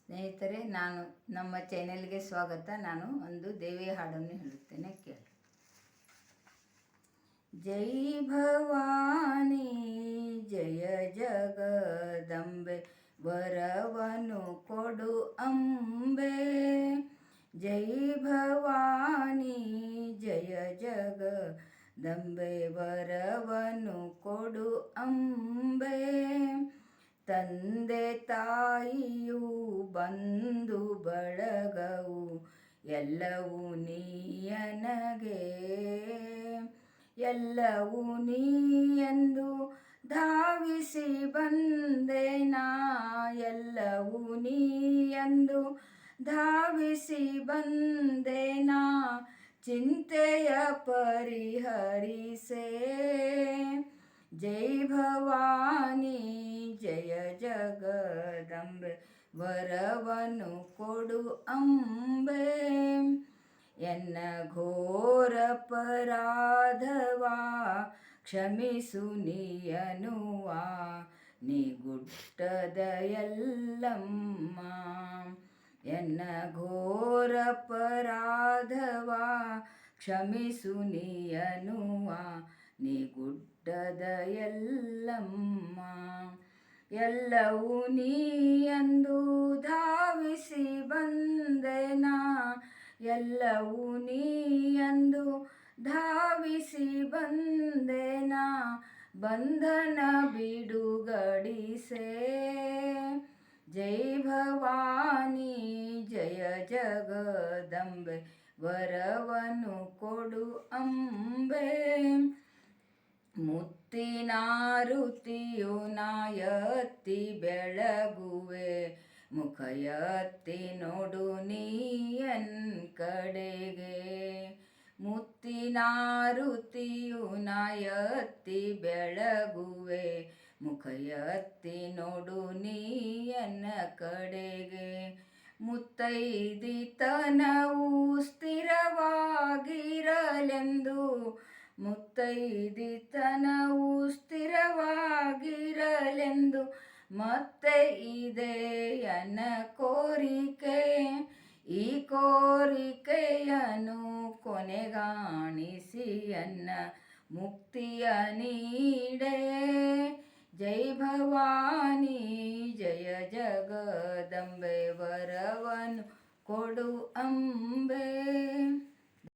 ಸ್ನೇಹಿತರೆ, ನಮ್ಮ ಚಾನೆಲ್ಗೆ ಸ್ವಾಗತ. ನಾನು ಒಂದು ದೇವಿಯ ಹಾಡನ್ನು ಹೇಳುತ್ತೇನೆ, ಕೇಳಿ. ಜೈ ಭವಾನಿ ಜಯ ಜಗದಂಬೆ, ವರವನು ಕೊಡು ಅಂಬೆ. ಜೈ ಭವಾನಿ ಜಯ ಜಗದಂಬೆ, ವರವನು ಕೊಡು ಅಂಬೆ. ತಂದೆ ತಾಯಿಯು ಬಂಧು ಬಳಗವು ಎಲ್ಲವೂ ನೀಯನಗೆ, ಎಲ್ಲವೂ ನೀಯೆಂದು ಧಾವಿಸಿ ಬಂದೆನಾ, ಎಲ್ಲವೂ ನೀಯೆಂದು ಧಾವಿಸಿ ಬಂದೆನಾ. ಚಿಂತೆಯ ಪರಿಹರಿಸೆ ಜೈ ಭವಾನಿ ಜಯ ಜಗದಂಬೆ, ವರವನು ಕೊಡು ಅಂಬೆ. ಎನ್ನ ಘೋರಪರಾಧವ ಕ್ಷಮಿಸು ನೀಯನುವ, ನೀ ಗುಡ್ಡದ ಎಲ್ಲಮ್ಮ. ಎನ್ನ ಘೋರಪರಾಧವ ಕ್ಷಮಿಸು ನೀಯನುವ, ನೀ ಗುಡ್ಡದ ಎಲ್ಲಮ್ಮ. ಎಲ್ಲವೂ ನೀಯೆಂದು ಧಾವಿಸಿ ಬಂದೆನಾ, ಎಲ್ಲವೂ ನೀಯೆಂದು ಧಾವಿಸಿ ಬಂದೆನಾ. ಬಂಧನ ಬಿಡುಗಡಿಸೆ ಜೈ ಭವಾನಿ ಜಯ ಜಗದಂಬೆ, ವರವನು ಕೊಡು ಅಂಬೆ. ಮುತ್ತಿನಾರುತಿಯು ನಾಯತ್ತಿ ಬೆಳಗುವೆ, ಮುಖ ಎತ್ತಿ ನೋಡು ನೀಯನ್ ಕಡೆಗೆ. ಮುತ್ತಿನಾರುತಿಯು ನಾಯತ್ತಿ ಬೆಳಗುವೆ, ಮುಖ ಎತ್ತಿ ನೋಡು ನೀಯನ್ನ ಕಡೆಗೆ. ಮುತ್ತೈದಿತನವು ಸ್ಥಿರವಾಗಿರಲೆಂದು, ಮುತ್ತೈದಿತನವು ಸ್ಥಿರವಾಗಿರಲೆಂದು ಮತ್ತೆ ಇದೆ ಎನ್ನ ಕೋರಿಕೆ. ಈ ಕೋರಿಕೆಯನ್ನು ಕೊನೆಗಾಣಿಸಿ ಎನ್ನ ಮುಕ್ತಿಯ ನೀಡೆ. ಜೈ ಭವಾನಿ ಜಯ ಜಗದಂಬೆ, ವರವನು ಕೊಡು ಅಂಬೆ.